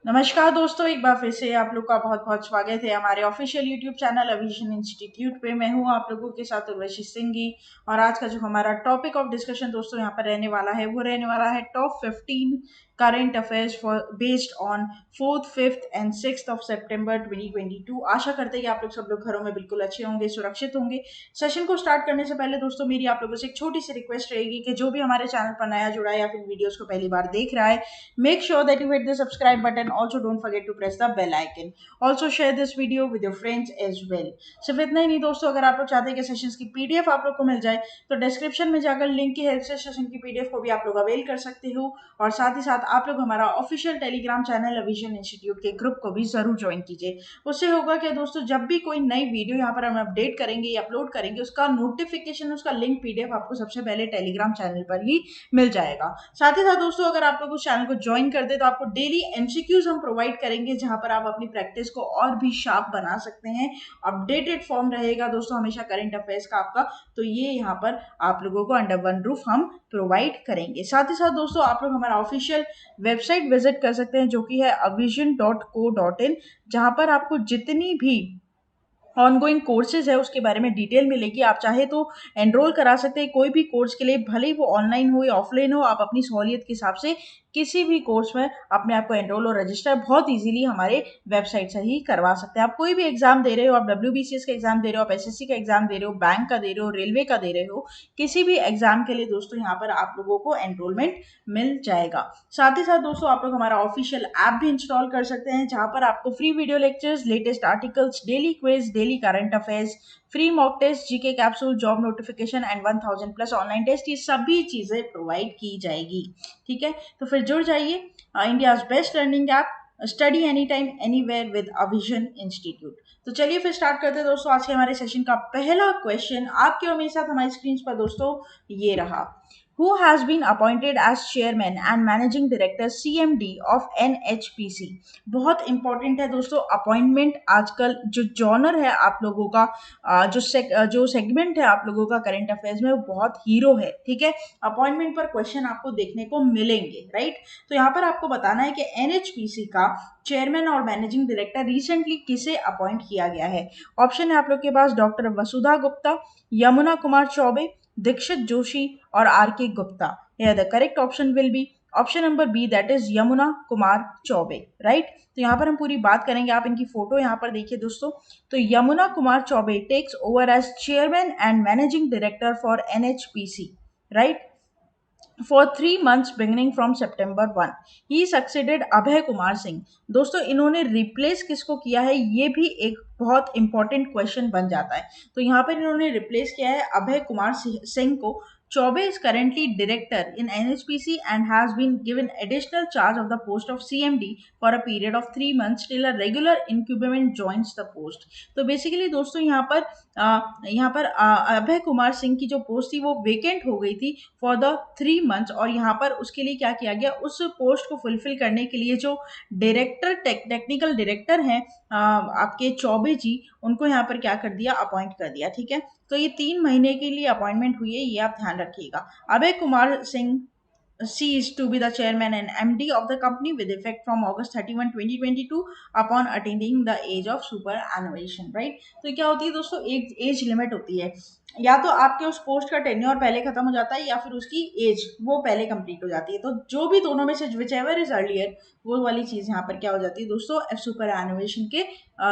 नमस्कार दोस्तों, एक बार फिर से आप लोग का बहुत बहुत स्वागत है हमारे ऑफिशियल यूट्यूब चैनल अविजन इंस्टीट्यूट पे। मैं हूँ आप लोगों के साथ उर्वशी सिंघी। और आज का जो हमारा टॉपिक ऑफ डिस्कशन दोस्तों यहाँ पर रहने वाला है वो रहने वाला है top 15 current affairs for based on 4th, 5th and 6th of September 2022। आशा करते हैं कि आप लोग सब लोग घरों में बिल्कुल अच्छे होंगे, सुरक्षित होंगे। सेशन को स्टार्ट करने से पहले दोस्तों मेरी आप लोगों से एक छोटी सी रिक्वेस्ट रहेगी कि जो भी हमारे चैनल पर नया जुड़ा है या फिर वीडियोस को पहली बार देख रहा है, make sure that you hit the subscribe button. Also, don't forget to press the bell icon. Also, share this video with your friends as well. सिर्फ इतना ही नहीं दोस्तों, अगर आप लोग चाहते हैं कि सेशंस की पीडीएफ आप लोग को मिल जाए तो डिस्क्रिप्शन में जाकर लिंक की हेल्प से सेशन की पीडीएफ को भी आप लोग अवेल कर सकते हो। और साथ ही साथ आप लोग हमारा ऑफिशियल टेलीग्राम चैनल अविजन इंस्टीट्यूट के ग्रुप को भी जरूर ज्वाइन कीजिए। उससे होगा कि दोस्तों जब भी कोई नई वीडियो यहाँ पर हम अपडेट करेंगे या अपलोड करेंगे, उसका नोटिफिकेशन, उसका लिंक पीडीएफ आपको सबसे पहले टेलीग्राम चैनल पर ही मिल जाएगा। साथ ही साथ दोस्तों, अगर आप लोग उस चैनल को ज्वाइन कर दे तो आपको डेली एमसीक्यूज हम प्रोवाइड करेंगे, जहां पर आप अपनी प्रैक्टिस को और भी शार्प बना सकते हैं। अपडेटेड फॉर्म रहेगा दोस्तों हमेशा करंट अफेयर्स का आपका। तो ये यहाँ पर आप लोगों को अंडर वन रूफ हम प्रोवाइड करेंगे। साथ ही साथ दोस्तों, आप लोग हमारा ऑफिशियल वेबसाइट विजिट कर सकते हैं, जो कि है avision.co.in, जहां पर आपको जितनी भी ऑनगोइंग कोर्सेज है उसके बारे में डिटेल मिलेगी। आप चाहे तो एनरोल करा सकते हैं कोई भी कोर्स के लिए, भले ही वो ऑनलाइन हो या ऑफलाइन हो। आप अपनी सहूलियत के हिसाब से किसी भी कोर्स में अपने आप को एनरोल और रजिस्टर बहुत इजीली हमारे वेबसाइट से ही करवा सकते हैं। आप कोई भी एग्जाम दे रहे हो, आप डब्ल्यूबीसीएस का एग्जाम दे रहे हो, आप एसएससी का एग्जाम दे रहे हो, बैंक का दे रहे हो, रेलवे का दे रहे हो, किसी भी एग्जाम के लिए दोस्तों यहाँ पर आप लोगों को एनरोलमेंट मिल जाएगा। साथ ही साथ दोस्तों, आप लोग हमारा ऑफिशियल ऐप भी इंस्टॉल कर सकते हैं, जहां पर आपको free video lectures, latest articles, daily quiz, daily current affairs, free mock test, GK capsule, job notification and 1000+ online test, ये सभी चीजें प्रोवाइड की जाएगी। ठीक है, तो फिर जुड़ जाइए। India best learning app, study any time anywhere with Avijan institute. तो चलिए फिर स्टार्ट करते हैं दोस्तों आज के हमारे सेशन का पहला क्वेश्चन आपके और मेरे साथ हमारी स्क्रीन पर दोस्तों ये रहा। Who has been appointed as chairman and managing director CMD of NHPC? बहुत इंपॉर्टेंट है दोस्तों अपॉइंटमेंट। आजकल जो जॉनर है आप लोगों का, जो सेगमेंट है आप लोगों का करंट अफेयर्स में, वो बहुत हीरो है। ठीक है, अपॉइंटमेंट पर क्वेश्चन आपको देखने को मिलेंगे, राइट। तो यहाँ पर आपको बताना है कि एनएचपीसी का चेयरमैन और मैनेजिंग डायरेक्टर रिसेंटली किसे अपॉइंट किया गया है। ऑप्शन है आप लोग के पास डॉक्टर वसुधा गुप्ता, यमुना कुमार चौबे, दीक्षित जोशी और R K Gupta. Here the correct option will be option number B, that is Yamuna Kumar Choubey, right. तो यहाँ पर हम पूरी बात करेंगे, आप इनकी फोटो यहाँ पर देखिए दोस्तों। तो Yamuna Kumar Choubey takes over as chairman and managing director for NHPC, right, for 3 months beginning from September 1. He succeeded Abhay Kumar Singh. दोस्तों इन्होंने रिप्लेस किसको किया है, ये भी एक बहुत इंपॉर्टेंट क्वेश्चन बन जाता है। तो यहाँ पर इन्होंने रिप्लेस किया है अभय कुमार सिंह को। Chaube is currently director in NHPC and has been given additional charge of the post of CMD for a period of 3 months till a regular incumbent joins the post. तो बेसिकली दोस्तों यहाँ पर अभय कुमार सिंह की जो post थी वो vacant हो गई थी फॉर द 3 मंथ्स। और यहाँ पर उसके लिए क्या किया गया, उस पोस्ट को फुलफिल करने के लिए जो डायरेक्टर, टेक्निकल डायरेक्टर हैं आपके चौबे जी, उनको यहाँ पर क्या कर दिया, अपॉइंट कर दिया। ठीक है, तो ये 3 महीने के लिए अपॉइंटमेंट हुई है, ये आप ध्यान रखिएगा। अभय Kumar Singh ceased to be the chairman and MD of the company with effect from August 31, 2022 upon attaining the age of superannuation, right? तो क्या होती है दोस्तों, एक एज लिमिट होती है, या तो आपके उस पोस्ट का टेन्योर पहले खत्म हो जाता है या फिर उसकी एज वो पहले कंप्लीट हो जाती है। तो जो भी दोनों में से विच एवर इज अर्लियर, वो वाली चीज यहाँ पर क्या हो जाती है दोस्तों, सुपर एनुएशन के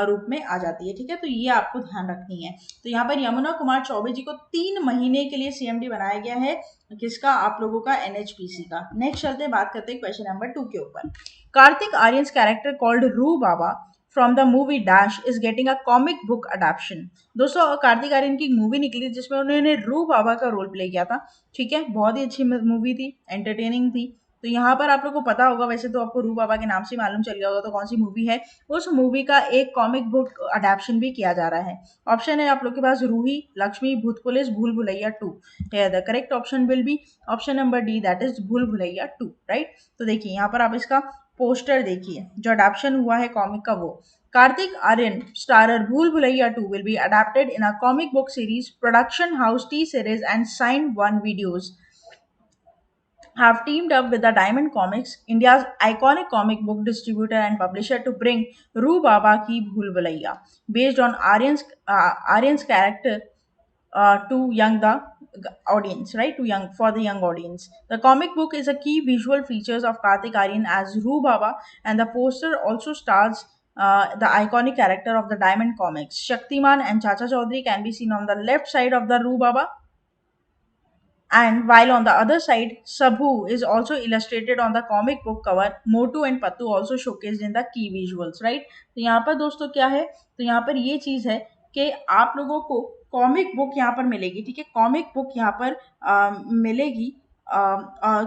रूप में आ जाती है। ठीक है, तो ये आपको ध्यान रखनी है। तो यहाँ पर यमुना कुमार चौबे जी को 3 महीने के लिए सीएमडी बनाया गया है, किसका, आप लोगों का एनएचपीसी का। नेक्स्ट चलते हैं, बात करते हैं क्वेश्चन नंबर 2 के ऊपर। Kartik Aryans character called Rooh Baba from the movie dash is getting a comic book adaptation. दोस्तों कार्तिक आर्यन की मूवी निकली जिसमें उन्होंने रू बाबा का रोल प्ले किया था। ठीक है, बहुत ही अच्छी मूवी थी, एंटरटेनिंग थी। तो यहाँ पर आप लोग को पता होगा, वैसे तो आपको रू बाबा के नाम से मालूम चल गया होगा तो कौन सी मूवी है। उस मूवी का एक कॉमिक बुक अडेप्शन भी किया जा रहा है। ऑप्शन है आप लोग के पास रूही, लक्ष्मी, भूत पुलिस, भूल Bhulaiyaa 2। The correct option will be option number D, that is भूल भुलैया 2, राइट। तो देखिए यहाँ पर आप इसका पोस्टर देखिए, जो अडेप्शन हुआ है कॉमिक का, वो कार्तिक आर्यन स्टारर भूल Bhulaiyaa 2 will be adapted in a comic book series, production house T series and signed one videos have teamed up with the Diamond Comics, India's iconic comic book distributor and publisher, to bring Roo Baba Ki Bhool Bhulaiya, based on Aryan's character to young the audience, right? To young for the young audience. The comic book is a key visual features of Kartik Aryan as Roo Baba, and the poster also stars. The iconic character of the Diamond Comics, Shaktiman and Chacha Chaudhary, can be seen on the left side of the Roo Baba, and while on the other side, Sabhu is also illustrated on the comic book cover. Motu and Patu also showcased in the key visuals, right? तो यहाँ पर दोस्तों क्या है, तो यहाँ पर ये चीज है कि आप लोगों को कॉमिक बुक यहाँ पर मिलेगी, ठीक है? कॉमिक बुक यहाँ पर मिलेगी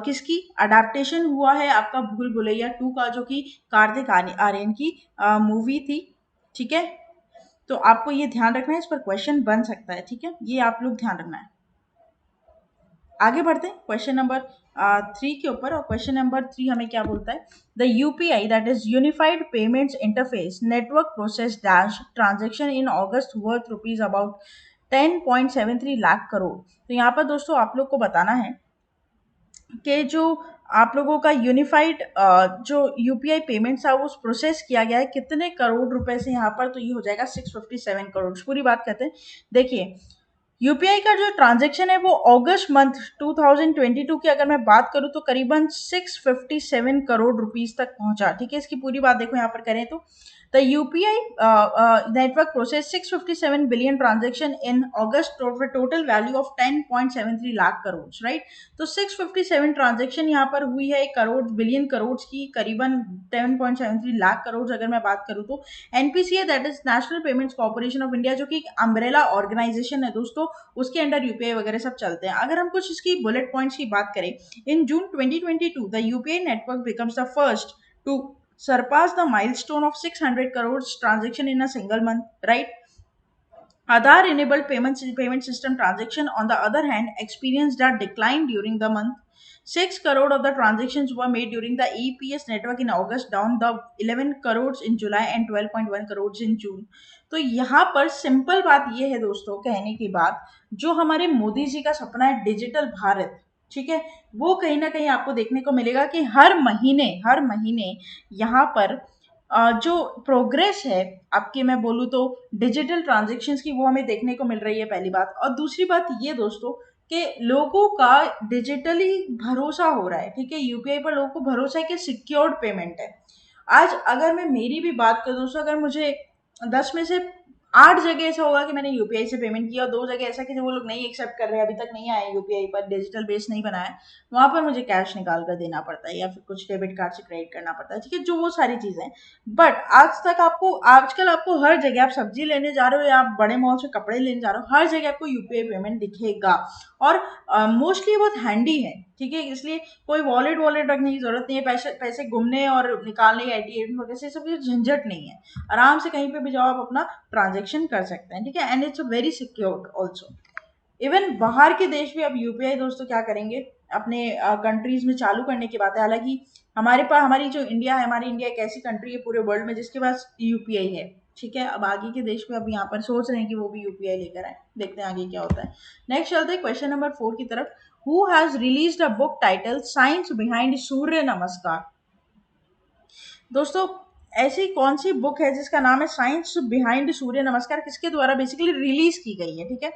किसकी अडेप्टेशन हुआ है आपका भूल भुलैया 2 का, जो कि कार्तिक आर्यन की मूवी थी, ठीक है? तो आपको ये ध्यान रखना है, इस पर क्वेश्चन बन सकता है, ठीक है? ये आप लोग ध्यान रखना है। आगे बढ़ते हैं क्वेश्चन नंबर 3 के ऊपर, और क्वेश्चन नंबर 3 हमें क्या बोलता है? The UPI, that is unified payments interface network process dash transaction in August worth rupees about 10.73 lakh crore. तो यहाँ पर दोस्तों आप लोग को बताना है कि जो आप लोगों का यूनिफाइड जो यूपीआई पेमेंट्स है वो प्रोसेस किया गया है कितने करोड़ रुपए से यहाँ पर, तो ये हो जाएगा 657 करोड़। पूरी बात कहते हैं, देखिए यूपीआई का जो ट्रांजैक्शन है वो अगस्त मंथ 2022 की अगर मैं बात करूं तो करीबन 657 करोड़ रुपीस तक पहुंचा, ठीक है? इसकी पूरी बात देखो यहाँ पर करें तो the UPI network process 657 billion transaction in August for total value of 10.73 lakh crore, right? तो 657 ट्रांजैक्शन यहाँ पर हुई है करोड़ बिलियन करोड़ की, करीबन 10.73 लाख करोड़ अगर मैं बात करूँ तो। NPCA, that is national payments corporation of India, जो कि अम्ब्रेला ऑर्गेनाइजेशन है दोस्तों, उसके अंडर यूपीआई वगैरह सब चलते हैं। अगर हम कुछ इसकी बुलेट पॉइंट्स की बात करें, in June 2022 the UPI network becomes the first to surpass the milestone of 600 crores transaction in a single month, right? Aadhaar enabled payment system transaction, on the other hand, experienced a decline during the month. 6 crore of the transactions were made during the EPS network in August, down the 11 crores in July and 12.1 crores in June. तो यहाँ पर simple बात ये है दोस्तों, कहने की बात, जो हमारे मोदी जी का सपना है डिजिटल भारत, ठीक है, वो कहीं ना कहीं आपको देखने को मिलेगा कि हर महीने यहाँ पर जो प्रोग्रेस है आपकी, मैं बोलूँ तो डिजिटल ट्रांजेक्शन्स की, वो हमें देखने को मिल रही है, पहली बात। और दूसरी बात ये दोस्तों कि लोगों का डिजिटली भरोसा हो रहा है, ठीक है? यूपीआई पर लोगों को भरोसा है कि सिक्योर्ड पेमेंट है। आज अगर मैं मेरी भी बात करूँ दोस्तों, अगर मुझे 10 में से 8 जगह ऐसा होगा कि मैंने यूपीआई से पेमेंट किया, और 2 जगह ऐसा कि जो वो लोग नहीं एक्सेप्ट कर रहे हैं, अभी तक नहीं आए यूपीआई पर, डिजिटल बेस नहीं बनाया है, वहाँ पर मुझे कैश निकाल कर देना पड़ता है या फिर कुछ डेबिट कार्ड से क्रेडिट करना पड़ता है, ठीक है? जो वो सारी चीज़ें। बट आजकल आपको हर जगह, आप सब्जी लेने जा रहे हो या आप बड़े मॉल से कपड़े लेने जा रहे हो, हर जगह आपको यूपीआई पेमेंट दिखेगा, और मोस्टली बहुत हैंडी है, ठीक है? इसलिए कोई वॉलेट रखने की जरूरत नहीं है, पैसे घूमने और निकालने या एटीएम वगैरह से सब झंझट नहीं है। आराम से कहीं पे भी जाओ आप अपना ट्रांजेक्शन कर सकते हैं, ठीक है? And it's very secure also. Even बाहर के देश भी अब यूपीआई दोस्तों क्या करेंगे, अपने कंट्रीज में चालू करने की बात है। हालांकि हमारी जो इंडिया है, हमारी इंडिया एक ऐसी कंट्री है पूरे वर्ल्ड में जिसके पास यूपीआई है, ठीक है? अब आगे के देश में अब यहाँ पर सोच रहे हैं कि वो भी यूपीआई लेकर आए, देखते हैं आगे क्या होता है। नेक्स्ट चलते हैं क्वेश्चन नंबर 4 की तरफ। Who has released a book title science behind Surya Namaskar? दोस्तों ऐसी कौन सी बुक है जिसका नाम है साइंस बिहाइंड सूर्य नमस्कार, किसके द्वारा बेसिकली रिलीज की गई है, ठीक है?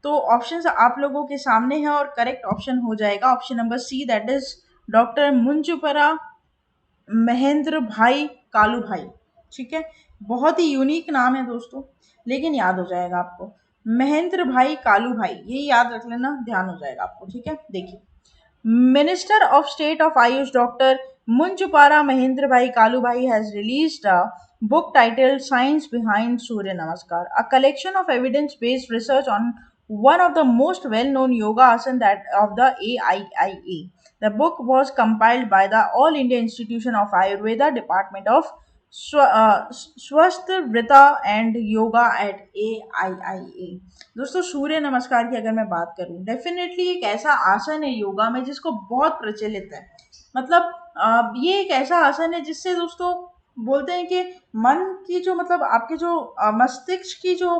तो ऑप्शंस आप लोगों के सामने है, और करेक्ट ऑप्शन हो जाएगा option number C, that is doctor Munjpara Mahendra bhai Kalu भाई, ठीक है? बहुत ही यूनिक नाम है दोस्तों, लेकिन याद हो जाएगा आपको, महेंद्र भाई कालू भाई, ये याद रख लेना, ध्यान हो जाएगा आपको, ठीक है? देखिए, Minister of State of Ayush Dr. Munjupara Mahendrabhai Kalubhai has released a book titled Science Behind Surya Namaskar, a collection of evidence-based research on one of the most well-known yoga asana that of the AIIA. The book was compiled by the All India Institution of Ayurveda Department of स्वस्थ वृता and yoga eight AIIA। दोस्तों सूर्य नमस्कार की अगर मैं बात करूं, definitely एक ऐसा आसन है योगा में जिसको बहुत प्रचलित है। मतलब ये एक ऐसा आसन है जिससे दोस्तों बोलते हैं कि मन की जो, मतलब आपके जो मस्तिष्क की जो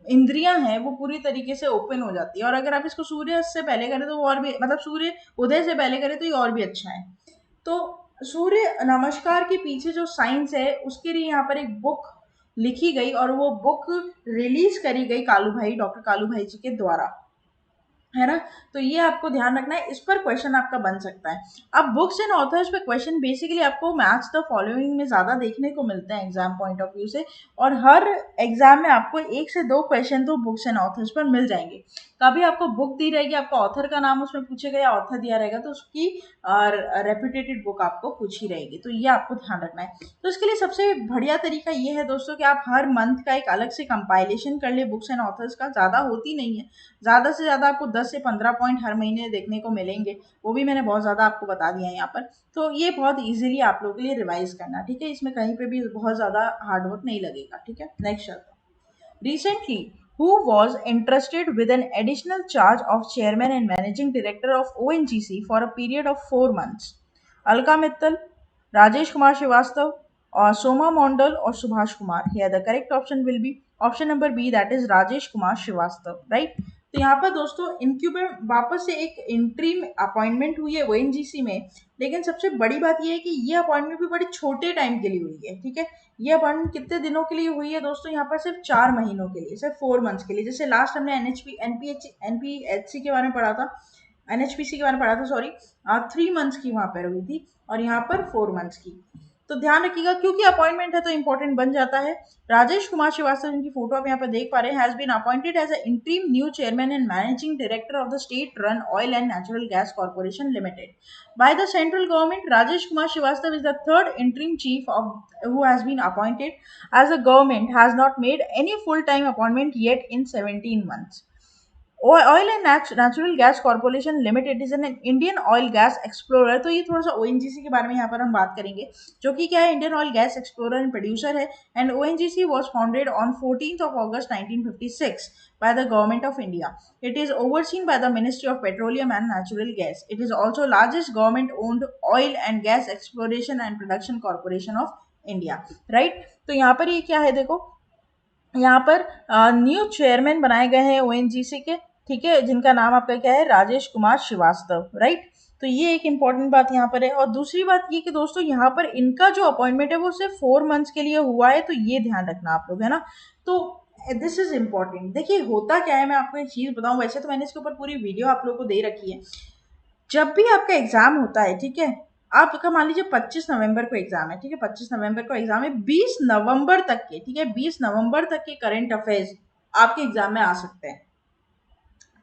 इंद्रियां हैं वो पूरी तरीके से ओपन हो जाती है। और अगर आप इसको सूर्य से पहले करें तो वो और भी, मतलब सूर्य उदय से पहले करें तो ये और भी अच्छा है। तो सूर्य नमस्कार के पीछे जो साइंस है उसके लिए यहाँ पर एक बुक लिखी गई और वो बुक रिलीज करी गई कालू भाई, डॉक्टर कालू भाई जी के द्वारा, है ना। तो ये आपको ध्यान रखना है, इस पर क्वेश्चन आपका बन सकता है। अब बुक्स एंड ऑथर्स पे क्वेश्चन बेसिकली आपको मैच द फॉलोइंग में ज्यादा देखने को मिलते हैं एग्जाम पॉइंट ऑफ व्यू से, और हर एग्जाम में आपको 1 से 2 क्वेश्चन तो बुक्स एंड ऑथर्स पर मिल जाएंगे। कभी आपको बुक दी रहेगी, आपका ऑथर का नाम उसमें पूछेगा या ऑथर दिया रहेगा तो उसकी रेप्यूटेटेड बुक आपको पूछी रहेगी, तो ये आपको ध्यान रखना है। तो इसके लिए सबसे बढ़िया तरीका ये है दोस्तों कि आप हर मंथ का एक अलग से कंपाइलेशन कर ले बुक्स एंड ऑथर्स का, ज़्यादा होती नहीं है, ज़्यादा से ज़्यादा आपको 10 से 15 पॉइंट हर महीने देखने को मिलेंगे, वो भी मैंने बहुत ज़्यादा आपको बता दिया है यहाँ पर। तो ये बहुत ईजिली आप लोगों के लिए रिवाइज करना, ठीक है, इसमें कहीं पे भी बहुत ज़्यादा हार्डवर्क नहीं लगेगा, ठीक है। नेक्स्ट चलते हैं। Recently, who was entrusted with an additional charge of chairman and managing director of ONGC for a period of 4 months? Alka Mittal, Rajesh Kumar Srivastava, or Soma Mondal or Subhash Kumar? Here the correct option will be option number B, that is Rajesh Kumar Srivastava, right? तो यहाँ पर दोस्तों इनक्यू में वापस से एक interim appointment हुई है ओएनजीसी में, लेकिन सबसे बड़ी बात यह है कि ये अपॉइंटमेंट भी बड़ी छोटे टाइम के लिए हुई है, ठीक है। ये अपॉइंटमेंट कितने दिनों के लिए हुई है दोस्तों, यहाँ पर सिर्फ 4 महीनों के लिए, सिर्फ 4 मंथ्स के लिए। जैसे लास्ट हमने एनपीएचसी के बारे में पढ़ा था, एनएचपीसी के बारे में पढ़ा था, सॉरी, 3 मंथ्स की वहां पर हुई थी और यहाँ पर 4 मंथ्स की। तो ध्यान रखिएगा क्योंकि अपॉइंटमेंट है तो इंपॉर्टेंट बन जाता है। राजेश कुमार श्रीवास्तव, जिनकी फोटो आप यहाँ पर देख पा रहे हैं, has been appointed as a interim new chairman and managing director of the state run oil and natural gas corporation limited by the central government. Rajesh Kumar Srivastava is the third interim chief of who has been appointed, as the government has not made any full-time appointment yet in 17 months. Oil and natural gas corporation limited is an Indian oil gas explorer. तो ये थोड़ा सा ONGC के बारे में यहाँ पर हम बात करेंगे, जो कि क्या है, Indian oil gas explorer and producer है। And ONGC was founded on 14th of August 1956 by the government of India. It is overseen by the Ministry of Petroleum and Natural Gas. It is also largest government owned oil and gas exploration and production corporation of India, right? तो यहाँ पर ये क्या है, देखो यहाँ पर new chairman बनाए गए हैं ओएनजीसी के, ठीक है, जिनका नाम आपका क्या है, राजेश कुमार श्रीवास्तव, राइट। तो ये एक इंपॉर्टेंट बात यहाँ पर है। और दूसरी बात ये कि दोस्तों यहाँ पर इनका जो अपॉइंटमेंट है वो सिर्फ 4 मंथ्स के लिए हुआ है, तो ये ध्यान रखना आप लोग, है ना। तो दिस इज इम्पोर्टेंट। देखिए होता क्या है, मैं आपको एक चीज बताऊं, वैसे तो मैंने इसके ऊपर पूरी वीडियो आप लोगों को दे रखी है। जब भी आपका एग्जाम होता है, ठीक है, आपका मान लीजिए 25 नवंबर को एग्जाम है, ठीक है, 25 नवंबर को एग्जाम है, 20 नवंबर तक के, ठीक है, 20 नवंबर तक के करंट अफेयर्स आपके एग्जाम में आ सकते हैं।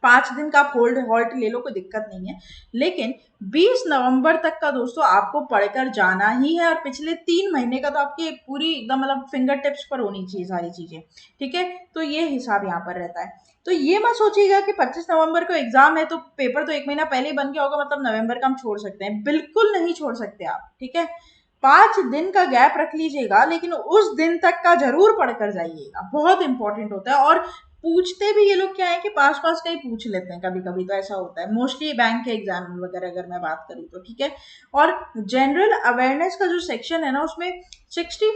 5 दिन का आप हॉल्ट ले लो, कोई दिक्कत नहीं है, लेकिन 20 नवंबर तक का दोस्तों आपको पढ़कर जाना ही है। और पिछले 3 महीने का तो आपकी पूरी एकदम मतलब फिंगर टिप्स पर होनी चाहिए सारी चीजें, ठीक है। तो ये हिसाब यहाँ पर रहता है। तो ये मत सोचिएगा कि 25 नवंबर को एग्जाम है तो पेपर तो 1 महीना पहले ही बन गया होगा, मतलब नवंबर का हम छोड़ सकते हैं, बिल्कुल नहीं छोड़ सकते आप, ठीक है। 5 दिन का गैप रख लीजिएगा, लेकिन उस दिन तक का जरूर पढ़कर जाइएगा, बहुत इंपॉर्टेंट होता है। और पूछते भी ये लोग क्या है कि पास पास का ही पूछ लेते हैं, कभी कभी तो ऐसा होता है, मोस्टली बैंक के एग्जाम वगैरह अगर मैं बात करूँ तो, ठीक है। और जनरल अवेयरनेस का जो सेक्शन है ना, उसमें 60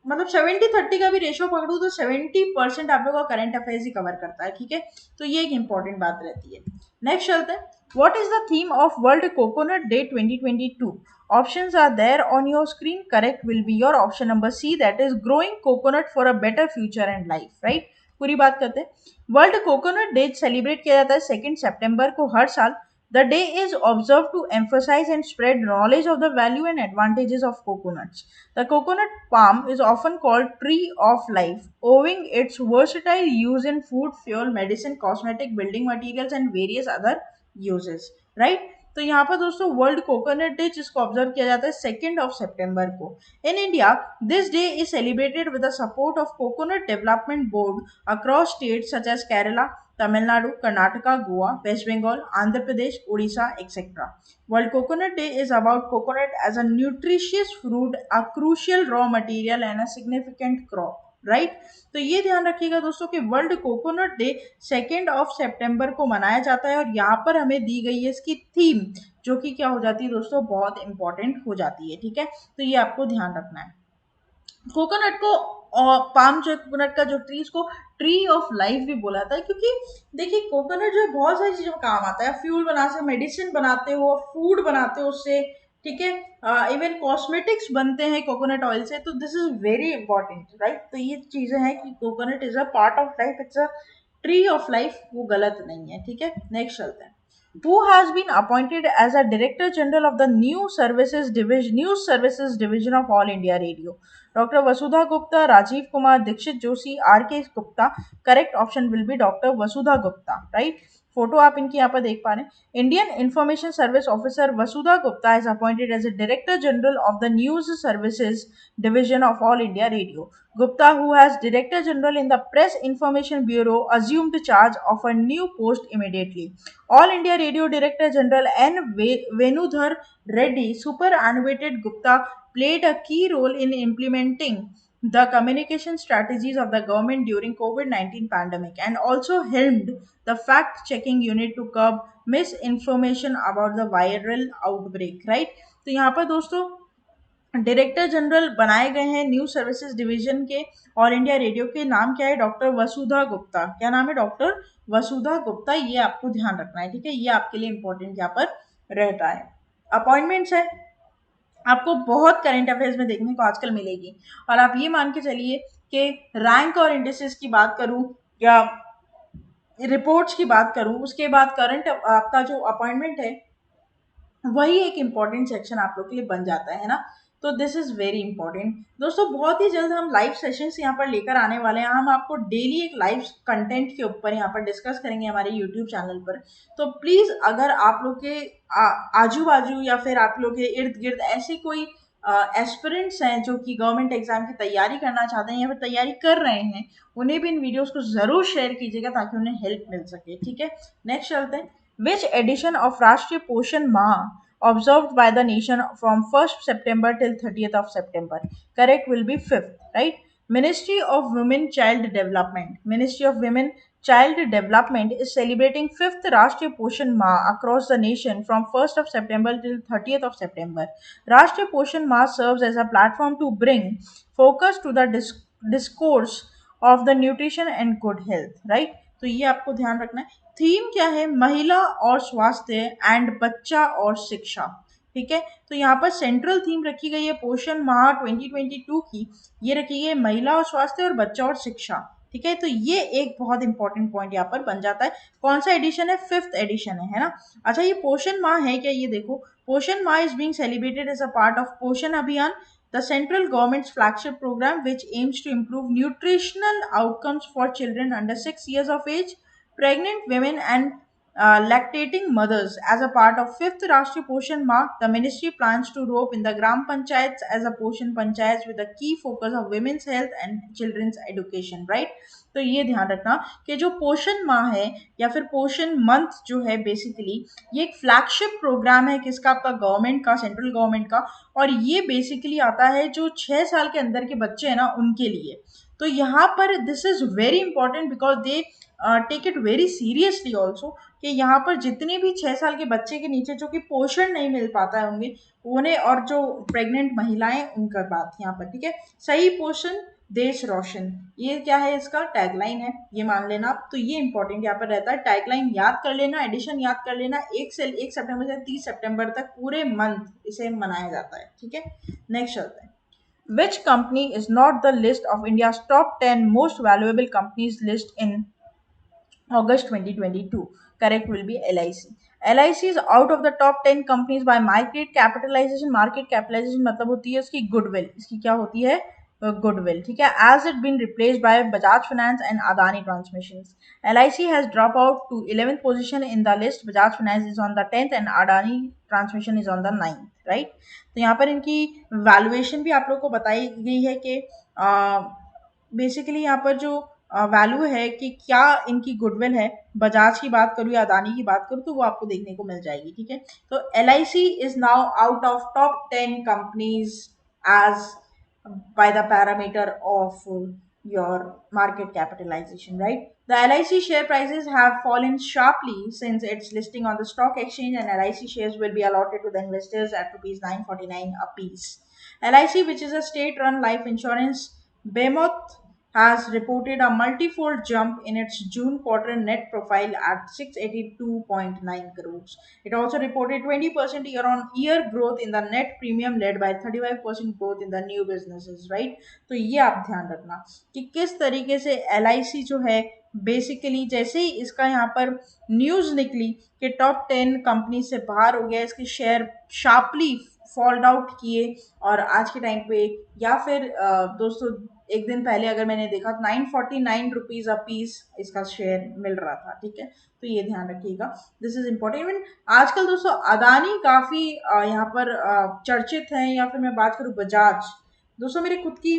मतलब 70-30 का भी रेशो पकड़ू तो 70% आप लोग का करंट अफेयर्स ही कवर करता है, ठीक है। तो ये एक इंपॉर्टेंट बात रहती है। नेक्स्ट चलते हैं। What is the theme of world coconut day 2022? Options are there on your screen. Correct will be your option number C, that is growing coconut for a better future and life, right? पूरी बात करते हैं। World coconut day celebrate किया जाता है 2 सितंबर को हर साल। The day is observe to emphasise and spread knowledge of the value and advantages of coconuts. The coconut palm is often called tree of life, owing its versatile use in food, fuel, medicine, cosmetic, building materials and various other uses, right? तो यहाँ पर दोस्तों world coconut day जिसको observe किया जाता है 2 सितंबर को। In India this day is celebrated with the support of coconut development board across states such as Kerala, Tamil Nadu, Karnataka, Goa, West Bengal, Andhra Pradesh, Orissa, etcetera. World coconut day is about coconut as a nutritious fruit, a crucial raw material and a significant crop, right. तो ये ध्यान रखिएगा दोस्तों कि world coconut day 2 सितंबर को मनाया जाता है, और यहाँ पर हमें दी गई है इसकी थीम, जो कि क्या हो जाती है दोस्तों, बहुत इंपॉर्टेंट हो जाती है, ठीक है। तो ये आपको ध्यान रखना है। कोकोनट को पाम जो कोकोनट का जो ट्री, इसको ट्री ऑफ लाइफ भी बोला था, क्योंकि देखिए कोकोनट जो है बहुत सारी चीजों में काम आता है। फ्यूल बना से, मेडिसिन बनाते हो, फूड बनाते हो उससे, ठीक है, इवन कॉस्मेटिक्स बनते हैं कोकोनट ऑयल से। तो this is very important, right. तो ये चीजें हैं कि coconut is a part of life, it's a tree of life, वो गलत नहीं है, ठीक है। नेक्स्ट चलते हैं। Who has been appointed as a Director General of the News Services Division of All India Radio? Dr. Vasudha Gupta, Rajiv Kumar, Dikshit Joshi, R.K. Gupta. Correct option will be Dr. Vasudha Gupta, right? Photo आप इनकी यहाँ पर देख पा रहे हैं। Indian information service officer Vasudha Gupta is appointed as a director general of the news services division of All India Radio. Gupta, who as Director General in the Press Information Bureau, assumed charge of a new post immediately. All India Radio Director General N. Venudhar Reddy superannuated Gupta played a key role in implementing the communication strategies of the government during COVID-19 pandemic and also helmed the fact-checking unit to curb misinformation about the viral outbreak. Right? तो यहाँ पर दोस्तों director general बनाए गए हैं news services division के all India radio के। नाम क्या है? डॉक्टर वसुधा गुप्ता। क्या नाम है? डॉक्टर वसुधा गुप्ता। ये आपको ध्यान रखना है, ठीक है, ये आपके लिए इंपॉर्टेंट यहाँ पर रहता है। अपॉइंटमेंट्स है, आपको बहुत करंट अफेयर्स में देखने को आजकल मिलेगी। और आप ये मान के चलिए कि रैंक और इंडेक्सेस की बात करूं या रिपोर्ट्स की बात करूं, उसके बाद करंट आपका जो अपॉइंटमेंट है वही एक इम्पॉर्टेंट सेक्शन आप लोग के लिए बन जाता है ना। तो दिस इज वेरी इंपॉर्टेंट दोस्तों। बहुत ही जल्द हम लाइव सेशंस यहाँ पर लेकर आने वाले हैं। हम आपको डेली एक लाइव कंटेंट के ऊपर यहाँ पर डिस्कस करेंगे हमारे यूट्यूब चैनल पर। तो प्लीज अगर आप लोग के आजू बाजू या फिर आप लोग के इर्द गिर्द ऐसे कोई एस्पिरेंट्स हैं जो कि गवर्नमेंट एग्जाम की तैयारी करना चाहते हैं या फिर तैयारी कर रहे हैं, उन्हें भी इन वीडियोस को जरूर शेयर कीजिएगा ताकि उन्हें हेल्प मिल सके, ठीक है। नेक्स्ट चलते हैं। Which edition of Rashtriya Poshan Maah observed by the nation from 1st September till 30th of September? Correct will be 5th, right? Ministry of Women Child Development. Ministry of Women Child Development is celebrating 5th Rashtriya Poshan Maah across the nation from 1st of September till 30th of September. Rashtriya Poshan Maah serves as a platform to bring focus to the discourse of the nutrition and good health, right? तो ये आपको ध्यान रखना है। Theme क्या है? महिला और स्वास्थ्य एंड बच्चा और शिक्षा, ठीक है। तो यहाँ पर सेंट्रल थीम रखी गई है पोषण माह 2022 की, ये रखी गई है महिला और स्वास्थ्य और बच्चा और शिक्षा, ठीक है। तो ये एक बहुत इंपॉर्टेंट पॉइंट यहाँ पर बन जाता है। कौन सा एडिशन है? 5th एडिशन है ना। अच्छा, ये पोषण माह है क्या? ये देखो, Poshan Maah is being celebrated as a part of Poshan Abhiyaan, the central government's flagship program which aims to improve nutritional outcomes for children under 6 years of age, pregnant women and lactating mothers. As a part of 5th Rashtriya Poshan Maah, the ministry plans to rope in the Gram Panchayats as a Poshan Panchayats with a key focus of women's health and children's education, right? तो ये ध्यान रखना कि जो पोषण माह है या फिर पोषण मंथ जो है, बेसिकली ये एक फ्लैगशिप प्रोग्राम है किसका? आपका गवर्नमेंट का, सेंट्रल गवर्नमेंट का। और ये बेसिकली आता है जो 6 साल के अंदर के बच्चे हैं ना, उनके लिए। तो यहाँ पर this is very important because they take it very seriously also, कि यहाँ पर जितने भी 6 साल के बच्चे के नीचे जो कि पोषण नहीं मिल पाता है होंगे उन्हें, और जो प्रेग्नेंट महिलाएं, उनका बात यहाँ पर, ठीक है। सही पोषण देश रोशन, ये क्या है? इसका टैगलाइन है, ये मान लेना आप। तो ये इंपॉर्टेंट यहाँ पर रहता है, टैगलाइन याद कर लेना, एडिशन याद कर लेना। 1 सितंबर से 30 सितंबर तक पूरे मंथ इसे मनाया जाता है, ठीक है। नेक्स्ट चलते हैं। Which company is not the list of India's top 10 most valuable companies list in August 2022? Correct will be LIC. LIC is out of the top 10 companies by market capitalization. Market capitalization मतलब होती है उसकी goodwill. इसकी क्या होती है? Goodwill, ठीक है। As it been replaced by Bajaj Finance and Adani Transmissions. LIC has dropped out to 11th position in the list. Bajaj Finance is on the 10th and Adani Transmission is on the 9th, right? तो यहाँ पर इनकी valuation भी आप लोग को बताई गई है कि बेसिकली यहाँ पर जो वैल्यू है कि क्या इनकी गुडविल है, बजाज की बात करूँ या अदानी की बात करूँ, तो वो आपको देखने को मिल जाएगी, ठीक है। तो LIC is now out of top 10 companies as by the parameter of your market capitalization, right? The LIC share prices have fallen sharply since its listing on the stock exchange, and LIC shares will be allotted to the investors at rupees 949 a piece. LIC, which is a state-run life insurance behemoth, has reported a multifold jump in its June quarter net profile at 682.9 crores. It also reported 20% year-on-year growth in the net premium, led by 35% growth in the new businesses, right? तो ये आप ध्यान रखना कि किस तरीके से LIC जो है बेसिकली जैसे ही इसका यहाँ पर न्यूज़ निकली कि टॉप 10 कंपनी से बाहर हो गया, इसके शेयर शार्पली फॉल्ड आउट किए और आज के टाइम पे या फिर दोस्तों एक दिन पहले अगर मैंने देखा 949 रुपीज अ पीस इसका शेयर मिल रहा था, ठीक है। तो ये ध्यान रखिएगा, दिस इज इम्पोर्टेंट। इवन आजकल दोस्तों अदानी काफी यहाँ पर चर्चित हैं, या फिर मैं बात करूँ बजाज, दोस्तों मेरी खुद की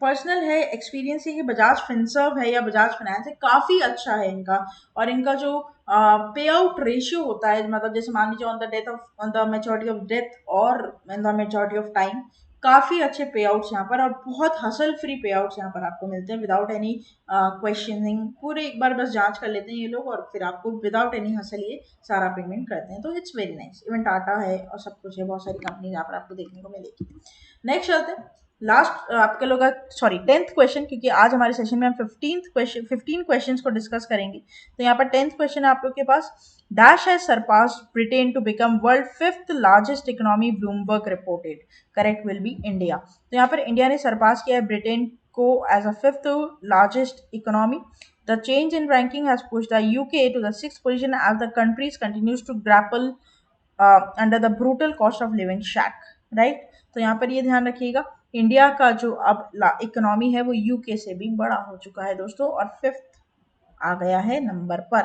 पर्सनल है एक्सपीरियंस है कि बजाज फिनसर्व है या बजाज फाइनेंस है, काफ़ी अच्छा है इनका। और इनका जो पे आउट रेशियो होता है, मतलब जैसे मान लीजिए on the maturity of death और in the maturity of time, काफ़ी अच्छे पे आउट्स यहाँ पर और बहुत हसल फ्री पे आउट्स यहाँ पर आपको मिलते हैं विदाउट एनी क्वेश्चनिंग। पूरे एक बार बस जांच कर लेते हैं ये लोग और फिर आपको विदाउट एनी हसल ये सारा पेमेंट करते हैं। तो it's very nice. Even Tata है और सब कुछ है, बहुत सारी कंपनी यहाँ पर आपको देखने को मिलेगी। नेक्स्ट चलते हैं लास्ट आपके लोग सॉरी 10th क्वेश्चन, क्योंकि आज हमारे सेशन में हम 15 क्वेश्चंस को डिस्कस करेंगे। तो यहाँ पर 10th क्वेश्चन है आप लोग के पास, dash has surpassed Britain to become world 5th largest economy, Bloomberg reported. Correct will be India. तो यहाँ पर इंडिया ने सरपास किया है ब्रिटेन को as a 5th largest economy. The change in ranking has pushed the UK to the 6th position as the country continues to grapple under the brutal cost of living shack, right? तो यहाँ पर ये ध्यान रखिएगा, India का जो अब economy है वो यूके से भी बड़ा हो चुका है दोस्तों और 5th आ गया है नंबर पर।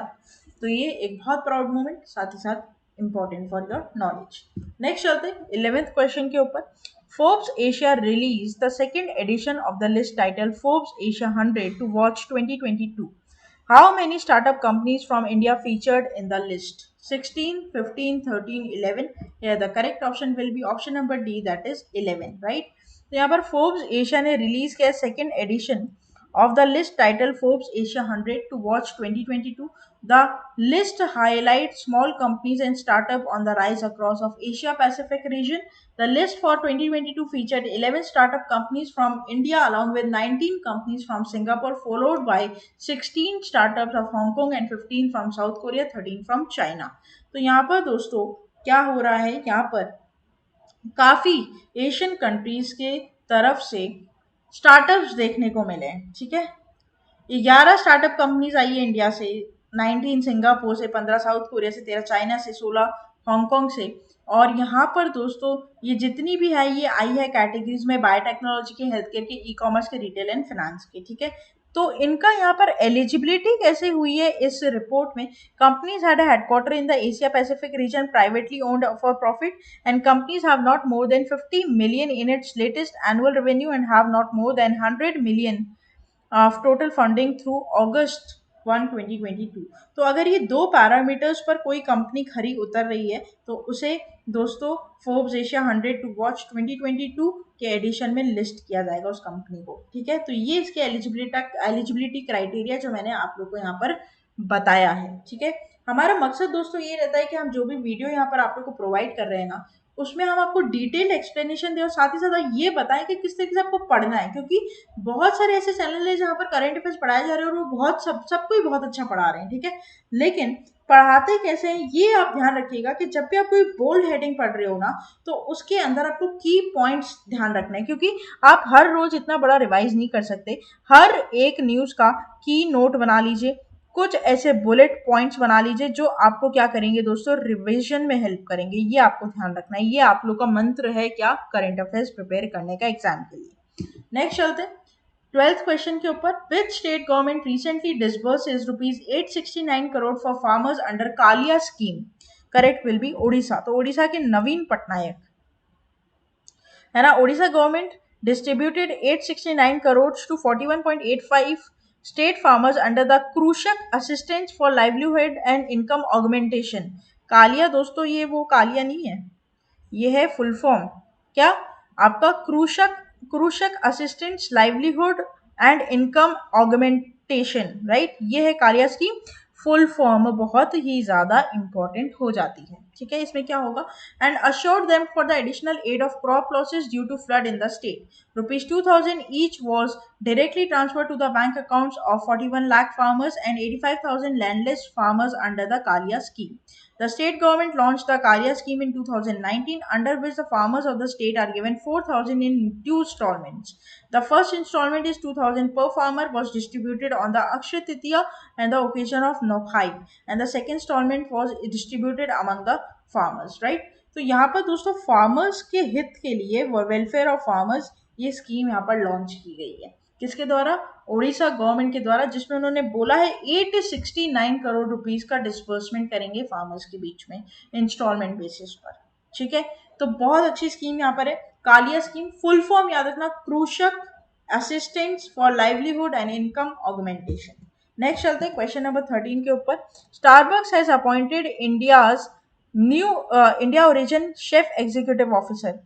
तो ये एक बहुत प्राउड मोमेंट, साथ ही साथ important for your knowledge. Next चलते हैं 11th क्वेश्चन के ऊपर। Forbes Asia released the second edition of the list titled Forbes Asia 100 to watch 2022. How many startup companies from India featured in the list? 16, 15, 13, 11. Here the correct option will be option number D, that is 11, right? तो यहाँ पर Forbes Asia ने release किया second edition of the list titled Forbes Asia 100 to watch 2022. The list highlights small companies and startups on the rise across of Asia Pacific region. The list for 2022 featured 11 startup companies from India along with 19 companies from Singapore, followed by 16 startups of Hong Kong and 15 from South Korea, 13 from China. तो यहाँ पर दोस्तों क्या हो रहा है, यहाँ पर काफ़ी एशियन कंट्रीज के तरफ से स्टार्टअप्स देखने को मिले हैं, ठीक है। 11 स्टार्टअप कंपनीज आई है इंडिया से, 19 सिंगापुर से, 15 साउथ कोरिया से, 13 चाइना से, 16 हांगकांग से। और यहाँ पर दोस्तों ये जितनी भी है ये आई है कैटेगरीज में बायोटेक्नोलॉजी के, हेल्थ केयर के, ई कॉमर्स के, रिटेल एंड फाइनेंस के, ठीक है। तो इनका यहाँ पर एलिजिबिलिटी कैसे हुई है इस रिपोर्ट में, companies had headquarter in the Asia Pacific region, privately owned for profit, and companies have not more than 50 million in its latest annual revenue and have not more than 100 million of total funding through August 1 2022। तो अगर ये दो parameters पर कोई company खरी उतर रही है तो उसे दोस्तों फोर्ब्स एशिया 100 टू वॉच 2022 के एडिशन में लिस्ट किया जाएगा उस कंपनी को, ठीक है। तो ये इसके एलिजिबिलिटी क्राइटेरिया जो मैंने आप लोग को यहाँ पर बताया है, ठीक है। हमारा मकसद दोस्तों ये रहता है कि हम जो भी वीडियो यहाँ पर आप लोग को प्रोवाइड कर रहे हैं ना, उसमें हम आपको डिटेल एक्सप्लेनेशन दें और साथ ही साथ ये बताएं कि किस तरीके से आपको पढ़ना है, क्योंकि बहुत सारे ऐसे चैनल है जहाँ पर करंट अफेयर्स पढ़ाए जा रहे हैं और वो बहुत सबको ही बहुत अच्छा पढ़ा रहे हैं, ठीक है। लेकिन पढ़ाते कैसे हैं ये आप ध्यान रखिएगा कि जब भी आप कोई बोल्ड हेडिंग पढ़ रहे हो ना तो उसके अंदर आपको की पॉइंट्स ध्यान रखना है, क्योंकि आप हर रोज इतना बड़ा रिवाइज नहीं कर सकते। हर एक न्यूज का की नोट बना लीजिए, कुछ ऐसे बुलेट पॉइंट्स बना लीजिए जो आपको क्या करेंगे दोस्तों, रिवीजन में हेल्प करेंगे। ये आपको ध्यान रखना है, ये आप लोग का मंत्र है क्या, करंट अफेयर्स प्रिपेयर करने का एग्जाम के लिए। नेक्स्ट चलते हैं 12th क्वेश्चन के ऊपर। Which state government recently disburses ₹869 crore for farmers under KALIA scheme. Correct will be Odisha. तो ओडिशा के नवीन पटनायक है ना, Odisha government distributed 869 crore to 41.85 state farmers under the Krushak assistance for livelihood and income augmentation. KALIA दोस्तों ये वो कालिया नहीं है, ये है फुल फॉर्म क्या आपका कृषक assistance livelihood and income augmentation, right. ये है कालिया स्कीम, फुल फॉर्म बहुत ही ज्यादा इंपॉर्टेंट हो जाती है, ठीक है, इसमें क्या होगा, and assured them for the additional aid of crop losses due to flood in the state. ₹2,000 each was directly transferred to the bank accounts of 41 lakh farmers and 85,000 landless farmers under the Kalia scheme. The state government launched the Kalia scheme in 2019, under which the farmers of the state are given 4,000 in two installments. The first installment is 2,000 per farmer, was distributed on the Akshaya Tritiya and the occasion of Nokhai, and the second installment was distributed among the farmers, right? तो यहाँ पर दोस्तों farmers के हित के लिए, welfare of farmers, ये scheme यहाँ पर लॉन्च की गई है। किसके द्वारा? ओडिशा गवर्नमेंट के द्वारा, जिसमें उन्होंने बोला है 869 करोड़ रुपीस का डिस्बर्समेंट करेंगे फार्मर्स के बीच में इंस्टॉलमेंट बेसिस पर। ठीक है, तो बहुत अच्छी स्कीम यहाँ पर है कालिया स्कीम। फुल फॉर्म याद रखना, Krushak assistance for livelihood and income augmentation. Next चलते हैं क्वेश्चन नंबर 13 के ऊपर। Starbucks has appointed India origin chief executive officer.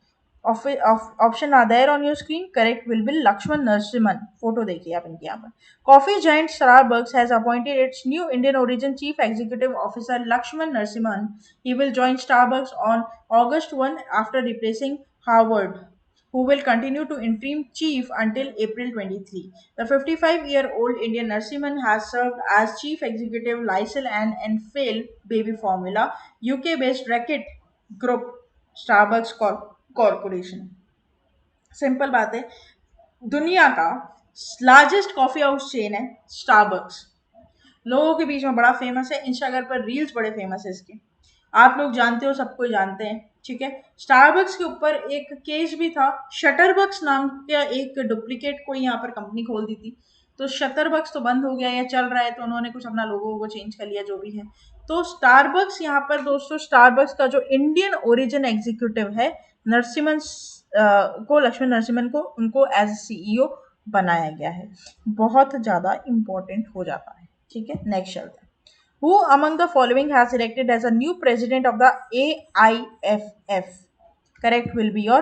Option are there on your screen, correct will be Laxman Narasimhan. Photo देखिए आप इनके यहाँ पर। Coffee giant Starbucks has appointed its new Indian origin chief executive officer Laxman Narasimhan. He will join Starbucks on August 1 after replacing Howard, who will continue to interim chief until April 23. The 55-year-old Indian Narasimhan has served as chief executive Lysol and Enfale Baby Formula, UK-based Reckitt Group Starbucks Corporation. Simple बात है, दुनिया का largest coffee house chain है Starbucks. लोगों के बीच में बड़ा famous है, इंस्टाग्राम पर रील्स बड़े फेमस है इसके, आप लोग जानते हो, सबको जानते हैं। ठीक है, स्टारबक्स के ऊपर एक केस भी था, शटरबक्स नाम का एक डुप्लीकेट कोई यहाँ पर कंपनी खोल दी थी, तो शटरबक्स तो बंद हो गया या चल रहा है, तो उन्होंने कुछ अपना लोगो को चेंज कर लिया, जो भी है। तो स्टारबक्स यहाँ पर दोस्तों, स्टारबक्स का जो इंडियन ओरिजिन एग्जीक्यूटिव है नरसिम्हन को, लक्ष्मण नरसिम्हन को, उनको एज सीईओ बनाया गया है। बहुत ज्यादा इंपॉर्टेंट हो जाता है। ठीक है, नेक्स्ट चलते हैं। Who among the following has elected as a new president of the AIFF? Correct will be your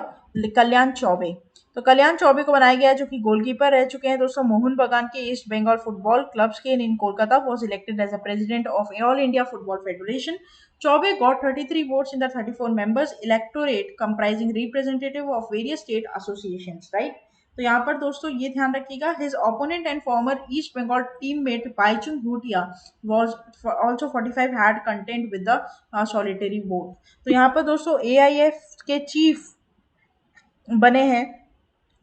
कल्याण चौबे। तो कल्याण चौबे को बनाया गया है, जो कि गोलकीपर रह चुके हैं दोस्तों मोहन बगान के ईस्ट बंगाल फुटबॉल क्लब्स के इन Kolkata. was elected as a president of All India Football Federation. Chauve got 33 votes in the 34 members electorate comprising representative of various state associations, right? तो यहाँ पर दोस्तों ये ध्यान रखिएगा, his opponent and former East Bengal teammate Bhaichung Bhutia was also 45 had content with the solitary vote. तो यहाँ पर दोस्तों एआईएफ के चीफ बने हैं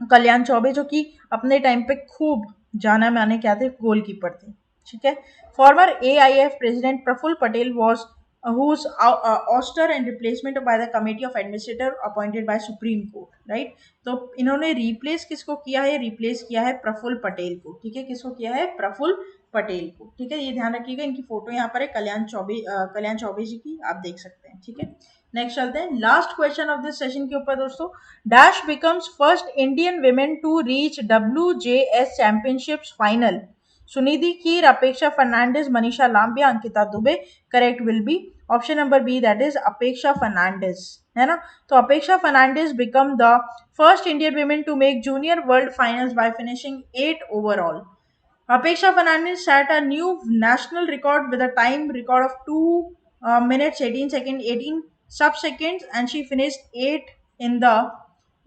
कल्याण चौबे, जो कि अपने टाइम पे खूब जाना माने क्या थे, गोलकीपर थे। ठीक है, former AIFF president Praful Patel was whose ouster and replacement by the committee of administrator appointed by Supreme Court, right? तो इन्होंने रिप्लेस किसको किया है? रिप्लेस किया है प्रफुल्ल पटेल को। ठीक है, किसको किया है? प्रफुल्ल पटेल को। ठीक है, ये ध्यान रखिएगा, इनकी फोटो यहाँ पर है कल्याण चौबे जी की, आप देख सकते हैं। ठीक है, नेक्स्ट चलते हैं last question of this session के ऊपर दोस्तों। Dash becomes first Indian women to reach WJS championships final. Sunidhi Keer, Apeksha Fernandes, Manisha Lambia, Ankita Dubey. Correct will be option number B, that is Apeksha Fernandes, है ना। तो Apeksha Fernandes become the first Indian women to make junior world finals by finishing 8 overall. Apeksha Fernandez set a new national record with a time record of 2 minutes 18 sub-seconds, and she finished 8th in the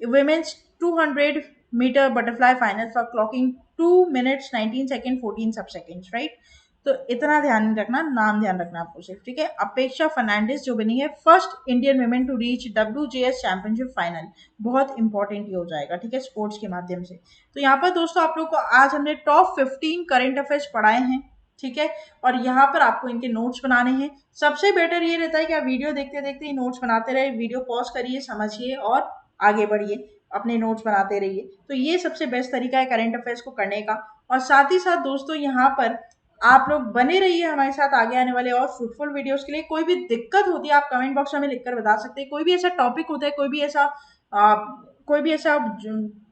women's 200-meter butterfly final for clocking 2 minutes 19 seconds 14 sub-seconds, right? तो इतना ध्यान रखना, नाम ध्यान रखना आपको सिर्फ। ठीक है, अपेक्षा फर्नांडिस जो बनी है first Indian women to reach WJS championship final, बहुत इंपॉर्टेंट ये हो जाएगा। ठीक है, स्पोर्ट्स के माध्यम से। तो यहाँ पर दोस्तों आप लोग को आज हमने टॉप 15 करंट अफेयर्स पढ़ाए हैं। ठीक है, और यहाँ पर आपको इनके नोट्स बनाने हैं। सबसे बेटर ये रहता है कि आप वीडियो देखते देखते ही नोट्स बनाते रहे, वीडियो पॉज करिए, समझिए और आगे बढ़िए, अपने नोट्स बनाते रहिए। तो ये सबसे बेस्ट तरीका है करंट अफेयर्स को करने का। और साथ ही साथ दोस्तों यहाँ पर आप लोग बने रहिए हमारे साथ आगे आने वाले और फ्रूटफुल वीडियोस के लिए। कोई भी दिक्कत होती है आप कमेंट बॉक्स में लिखकर बता सकते हैं। कोई भी ऐसा टॉपिक होता है, कोई भी ऐसा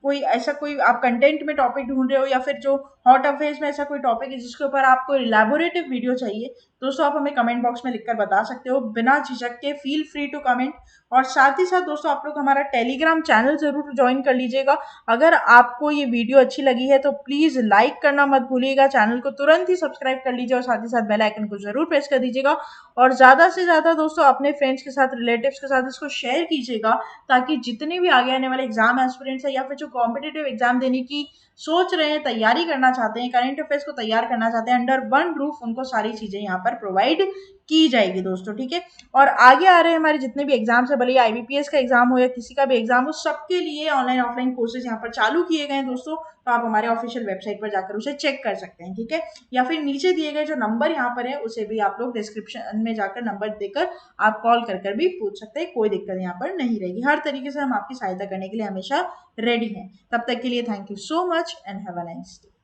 कोई ऐसा कोई आप कंटेंट में टॉपिक ढूंढ रहे हो या फिर जो हॉट अफेयर्स में ऐसा कोई टॉपिक है जिसके ऊपर आपको इलैबोरेटिव वीडियो चाहिए, दोस्तों आप हमें कमेंट बॉक्स में लिखकर बता सकते हो बिना झिझक के। Feel free to comment. और साथ ही साथ दोस्तों आप लोग हमारा टेलीग्राम चैनल जरूर ज्वाइन कर लीजिएगा। अगर आपको ये वीडियो अच्छी लगी है तो प्लीज लाइक करना मत भूलिएगा, चैनल को तुरंत ही सब्सक्राइब कर लीजिए और साथ ही साथ बेल आइकन को जरूर प्रेस कर दीजिएगा। और ज्यादा से ज्यादा दोस्तों अपने फ्रेंड्स के साथ, रिलेटिव्स के साथ इसको शेयर कीजिएगा, ताकि जितने भी आगे आने वाले एग्जाम एस्पिरेंट्स है या फिर जो कॉम्पिटेटिव एग्जाम देने की सोच रहे हैं, तैयारी करना चाहते हैं, करंट अफेयर्स को तैयार करना चाहते हैं, अंडर वन रूफ उनको सारी चीजें यहाँ पर प्रोवाइड की जाएगी दोस्तों, ठीक है। और आगे आ रहे हैं हमारे जितने भी एग्जाम्स है, भले आईबीपीएस का एग्जाम हो या किसी का भी एग्जाम हो, सबके लिए ऑनलाइन ऑफलाइन कोर्सेज यहाँ पर चालू किए गए हैं दोस्तों। तो आप हमारे ऑफिशियल वेबसाइट पर जाकर उसे चेक कर सकते हैं, ठीक है। या फिर नीचे दिए गए जो नंबर यहाँ पर है उसे भी आप लोग डिस्क्रिप्शन में जाकर नंबर देकर आप कॉल कर भी पूछ सकते हैं, कोई दिक्कत यहाँ पर नहीं रहेगी। हर तरीके से हम आपकी सहायता करने के लिए हमेशा रेडी हैं। तब तक के लिए thank you so much and have a nice day.